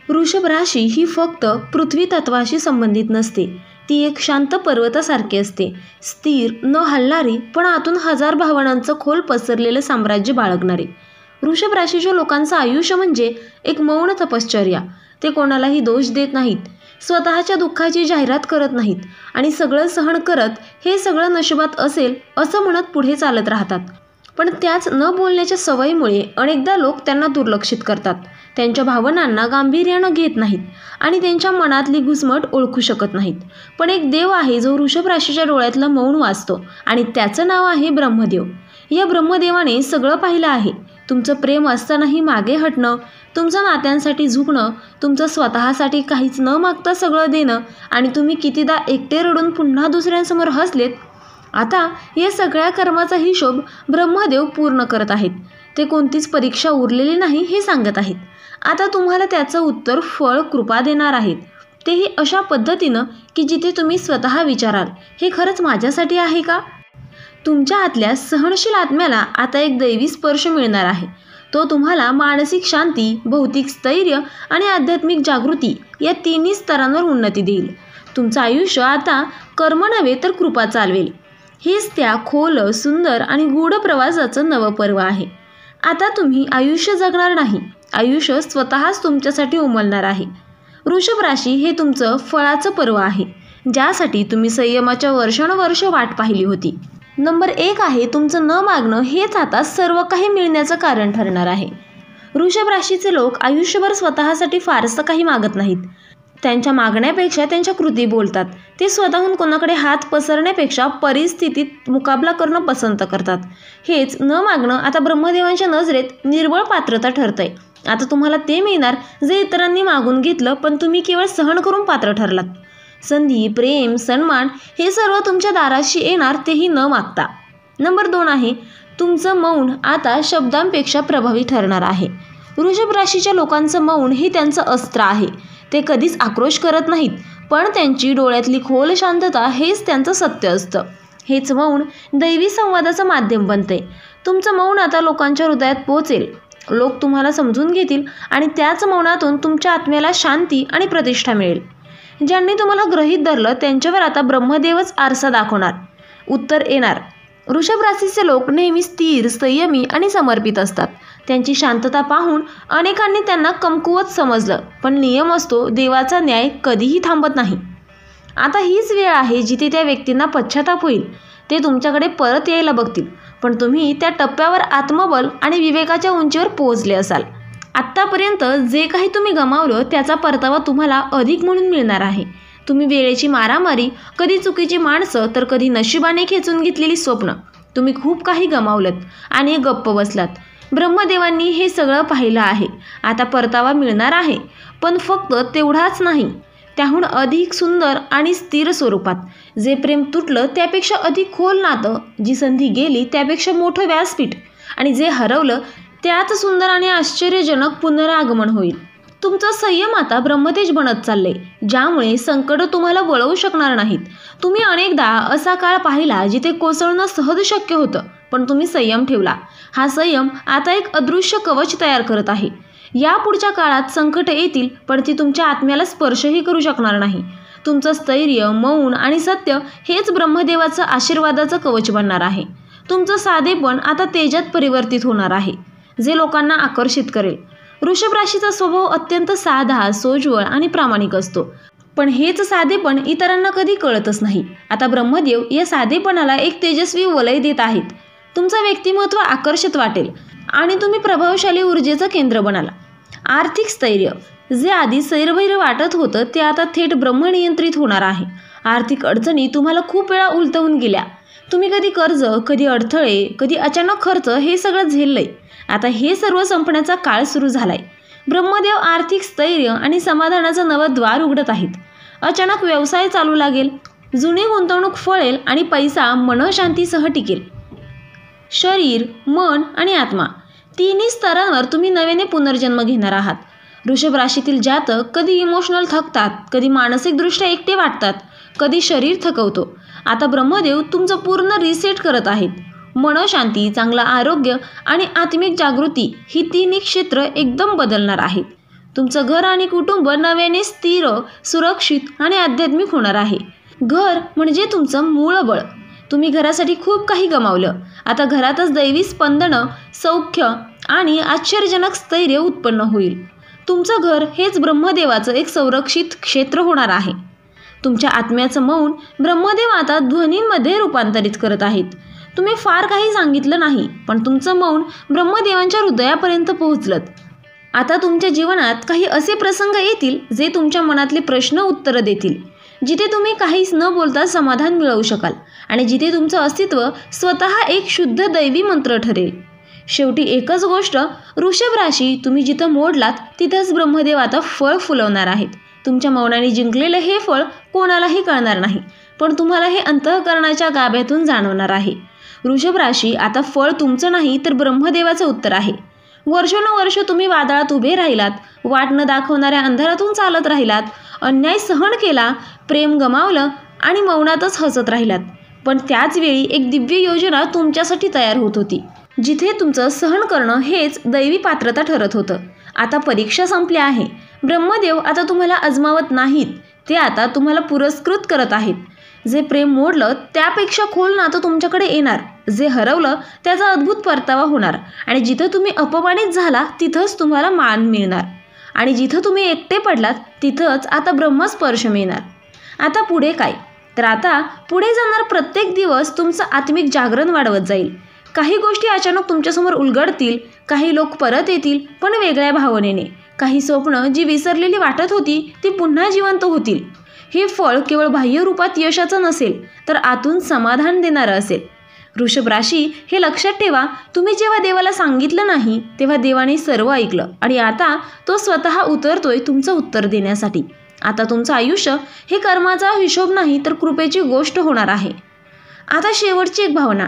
वृषभ राशी ही फक्त पृथ्वी तत्वाशी संबंधित नसते, ती एक शांत पर्वतासारखी असते, स्थिर न हलणारी पण आतून हजार भावनांचं खोल पसरलेलं साम्राज्य बाळगणारी. वृषभ राशीच्या लोकांचं आयुष्य म्हणजे एक मौन तपश्चर्या. ते कोणालाही दोष देत नाहीत, स्वतःच्या दुःखाची जाहिरात करत नाहीत आणि सगळं सहन करत हे सगळं नशिबात असेल असं म्हणत पुढे चालत राहतात. पण त्याच न बोलण्याच्या सवयीमुळे अनेकदा लोक त्यांना दुर्लक्षित करतात, त्यांच्या भावनांना गांभीर्यानं घेत नाहीत आणि त्यांच्या मनातली घुसमट ओळखू शकत नाहीत. पण एक देव आहे जो वृषभ राशीच्या डोळ्यातलं मौन वाचतो आणि त्याचं नाव आहे ब्रह्मदेव. या ब्रह्मदेवाने सगळं पाहिलं आहे. तुमचं प्रेम असतानाही मागे हटणं, तुमचं नात्यांसाठी झुकणं, तुमचं स्वतःसाठी काहीच न मागता सगळं देणं आणि तुम्ही कितीदा एकटे रडून पुन्हा दुसऱ्यांसमोर हसलेत. आता या सगळ्या कर्माचा हिशोब ब्रह्मदेव पूर्ण करत आहेत. ते कोणतीच परीक्षा उरलेली नाही हे सांगत आहेत. आता तुम्हाला त्याचं उत्तर फळ कृपा देणार आहेत, तेही अशा पद्धतीनं की जिथे तुम्ही स्वतः विचाराल, हे खरंच माझ्यासाठी आहे का? तुमच्या आतल्या सहनशील आत्म्याला आता एक दैवी स्पर्श मिळणार आहे. तो तुम्हाला मानसिक शांती, भौतिक स्थैर्य आणि आध्यात्मिक जागृती या तिन्ही स्तरांवर उन्नती देईल. तुमचं आयुष्य आता कर्म नव्हे तर कृपा चालवेल. हेच त्या खोल, सुंदर आणि गूढ प्रवासाचं नवं पर्व आहे. आता तुम्ही आयुष्य जगणार नाही, आयुष्य स्वतःच तुमच्यासाठी उमलणार आहे. वृषभ राशी हे तुमचं फळाचं पर्व आहे, ज्यासाठी तुम्ही संयमाच्या वर्षानुवर्ष वाट पाहिली होती. नंबर 1 आहे तुमचं न मागणं हेच आता सर्व काही मिळण्याचं कारण ठरणार आहे. वृषभ राशीचे लोक आयुष्यभर स्वतःसाठी फारसं काही मागत नाहीत. त्यांच्या मागण्यापेक्षा त्यांच्या कृती बोलतात. ते स्वतःहून कोणाकडे हात पसरण्यापेक्षा परिस्थितीत मुकाबला करणं पसंत करतात. हेच न मागणं आता ब्रह्मदेवांच्या नजरेत निर्बळ पात्रता ठरतंय. आता तुम्हाला ते मिळणार जे इतरांनी मागून घेतलं पण तुम्ही केवळ सहन करून पात्र ठरलात. संधी, प्रेम, सन्मान हे सर्व तुमच्या दाराशी येणार, तेही न मागता. नंबर 2 आहे तुमचं मौन आता शब्दांपेक्षा प्रभावी ठरणार आहे. वृषभ राशीच्या लोकांचं मौन हे त्यांचं अस्त्र आहे. ते कधीच आक्रोश करत नाहीत, पण त्यांची डोळ्यातली खोल शांतता हेच त्यांचं सत्य असतं. हेच मौन दैवी संवादाचं माध्यम बनते. तुमचं मौन आता लोकांच्या हृदयात पोहोचेल. लोक तुम्हाला समजून घेतील आणि त्याच मौनातून तुमच्या आत्म्याला शांती आणि प्रतिष्ठा मिळेल. ज्यांनी तुम्हाला गृहीत धरलं त्यांच्यावर आता ब्रह्मदेवच आरसा दाखवणार. उत्तर येणार. वृषभ राशीचे लोक नेहमी स्थिर, संयमी आणि समर्पित असतात. त्यांची शांतता पाहून अनेकांनी त्यांना कमकुवत समजलं, पण नियम असतो, देवाचा न्याय कधीही थांबत नाही. आता हीच वेळ आहे जिथे त्या व्यक्तींना पश्चाताप होईल. ते तुमच्याकडे परत यायला बघतील, पण तुम्ही त्या टप्प्यावर आत्मबल आणि विवेकाच्या उंचीवर पोहोचले असाल. आत्तापर्यंत जे काही तुम्ही गमावलं त्याचा परतावा तुम्हाला अधिक म्हणून मिळणार आहे. तुम्ही वेळेची मारामारी, कधी चुकीची माणसं तर कधी नशिबाने खेचून घेतलेली स्वप्न, तुम्ही खूप काही गमावलंत आणि गप्प बसलात. ब्रह्मदेवांनी हे सगळं पाहिलं आहे. आता परतावा मिळणार आहे, पण फक्त तेवढाच नाही, त्याहून अधिक सुंदर आणि स्थिर स्वरूपात. जे प्रेम तुटलं त्यापेक्षा अधिक खोल नातं, जी संधी गेली त्यापेक्षा मोठं व्यासपीठ आणि जे हरवलं त्यात सुंदर आणि आश्चर्यजनक पुनरागमन होईल. तुमचं संयम आता ब्रह्मतेज बनत चाललंय, ज्यामुळे संकट तुम्हाला वळवू शकणार नाहीत. तुम्ही अनेकदा असा काळ पाहिला जिथे कोसळणं सहज शक्य होतं, पण तुम्ही संयम ठेवला. हा संयम आता एक अदृश्य कवच तयार करत आहे. या पुढच्या काळात संकट येतील, पण ती तुमच्या आत्म्याला स्पर्शही करू शकणार नाही. तुमचं स्थैर्य, मौन आणि सत्य हेच ब्रह्मदेवाचं आशीर्वादाचं कवच बनणार आहे. तुमचं साधेपण आता तेजात परिवर्तित होणार आहे, जे लोकांना आकर्षित करेल. वृषभ राशीचा स्वभाव अत्यंत साधा, सोज्वळ आणि प्रामाणिक असतो, पण हेच साधेपण इतरांना कधी कळतच नाही. आता ब्रह्मदेव या साधेपणाला एक तेजस्वी वलय देत आहेत. तुमचं व्यक्तिमत्व आकर्षित वाटेल आणि तुम्ही प्रभावशाली ऊर्जेचं केंद्र बनाल. आर्थिक स्थैर्य, जे आधी सैरभैर वाटत होतं ते आता थेट ब्रह्मनियंत्रित होणार आहे. आर्थिक अडचणी तुम्हाला खूप वेळा उलटवून गेल्या. तुम्ही कधी कर्ज, कधी अडथळे, कधी अचानक खर्च हे सगळं झेललंय. आता हे सर्व संपण्याचा काळ सुरू झालाय. ब्रह्मदेव आर्थिक स्थैर्य आणि समाधानाचं नवं द्वार उघडत आहेत. अचानक व्यवसाय चालू लागेल, जुनी गुंतवणूक फळेल आणि पैसा मनःशांतीसह टिकेल. शरीर, मन आणि आत्मा तिन्ही स्तरांवर तुम्ही नव्याने पुनर्जन्म घेणार आहात. वृषभ राशीतील जातक कधी इमोशनल थकतात, कधी मानसिकदृष्ट्या एकटे वाटतात, कधी शरीर थकवतो. आता ब्रह्मदेव तुमचं पूर्ण रिसेट करत आहेत. मनःशांती, चांगलं आरोग्य आणि आत्मिक जागृती ही तिन्ही क्षेत्र एकदम बदलणार आहेत. तुमचं घर आणि कुटुंब नव्याने स्थिर, सुरक्षित आणि आध्यात्मिक होणार आहे. घर म्हणजे तुमचं मूळ बळ. तुम्ही घरासाठी खूप काही गमावलं. आता घरातच दैवी स्पंदनं, सौख्य आणि आश्चर्यजनक स्थैर्य उत्पन्न होईल. तुमचं घर हेच ब्रह्मदेवाचं एक संरक्षित क्षेत्र होणार आहे. तुमच्या आत्म्याचं मौन ब्रह्मदेव आता ध्वनींमध्ये रूपांतरित करत आहेत. तुम्ही फार काही सांगितलं नाही, पण तुमचं मौन ब्रह्मदेवांच्या हृदयापर्यंत पोहोचलं. आता तुमच्या जीवनात काही असे प्रसंग येतील जे तुमच्या मनातले प्रश्न उत्तरं देतील, जिथे तुम्ही काहीच न बोलता समाधान मिळवू शकाल आणि जिथे तुमचं अस्तित्व स्वतः एक शुद्ध दैवी मंत्र ठरेल. शेवटी एकच गोष्ट, वृषभ राशी, तुम्ही जिथं मोडलात तिथंच ब्रह्मदेव आता फळ फुलवणार आहेत. तुमच्या मौनाने जिंकलेलं हे फळ कोणालाही कळणार नाही, पण तुम्हाला हे अंतःकरणाच्या गाभ्यातून जाणवणार आहे. वृषभ राशी, आता फळ तुमचं नाही तर ब्रह्मदेवाचं उत्तर आहे. वर्षानुवर्ष तुम्ही वादळात उभे राहिलात, वाट न दाखवणाऱ्या अंधारातून चालत राहिलात, अन्याय सहन केला, प्रेम गमावलं आणि मौनातच हसत राहिलात. पण त्याच वेळी एक दिव्य योजना तुमच्यासाठी तयार होत होती, जिथे तुमचं सहन करणं हेच दैवी पात्रता ठरत होतं. आता परीक्षा संपल्या आहे. ब्रह्मदेव आता तुम्हाला आजमावत नाहीत, ते आता तुम्हाला पुरस्कृत करत आहेत. जे प्रेम मोडलं त्यापेक्षा खोल नातं तुमच्याकडे येणार. जे हरवलं त्याचा अद्भुत परतावा होणार आणि जिथं तुम्ही अपमानित झाला तिथंच तुम्हाला मान मिळणार आणि जिथं तुम्ही एकटे पडलात तिथंच आता ब्रह्मस्पर्श मिळणार. आता पुढे काय? तर आता पुढे जाणार प्रत्येक दिवस तुमचं आत्मिक जागरण वाढवत जाईल. काही गोष्टी अचानक तुमच्यासमोर उलगडतील, काही लोक परत येतील पण वेगळ्या भावनेने. काही स्वप्न जी विसरलेली वाटत होती ती पुन्हा जिवंत होतील. हे फळ केवळ बाह्य रूपात यशाचं नसेल तर आतून समाधान देणारं असेल. वृषभ राशी, हे लक्षात ठेवा, तुम्ही जेव्हा देवाला सांगितलं नाही तेव्हा देवाने सर्व ऐकलं आणि आता तो स्वतः उतरतोय तुमचं उत्तर देण्यासाठी. आता तुमचं आयुष्य हे कर्माचा हिशोब नाही तर कृपेची गोष्ट होणार आहे. आता शेवटची एक भावना,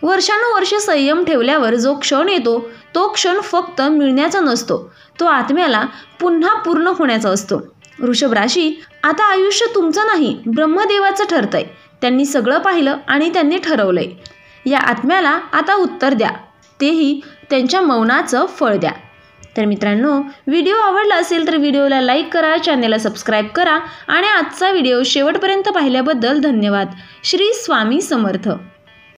वर्षानुवर्षे संयम ठेवल्यावर जो क्षण येतो तो क्षण फक्त मिळण्याचा नसतो, तो आत्म्याला पुन्हा पूर्ण होण्याचा असतो. वृषभ राशी, आता आयुष्य तुमचं नाही ब्रह्मदेवाचं ठरतंय. त्यांनी सगळं पाहिलं आणि त्यांनी ठरवलंय. या आत्म्याला आता उत्तर द्या, तेही त्यांच्या मौनाचं फळ द्या. तर मित्रांनो, व्हिडिओ आवडला असेल तर व्हिडिओला लाईक करा, चॅनेलला सबस्क्राईब करा आणि आजचा व्हिडिओ शेवटपर्यंत पाहिल्याबद्दल धन्यवाद. श्री स्वामी समर्थ.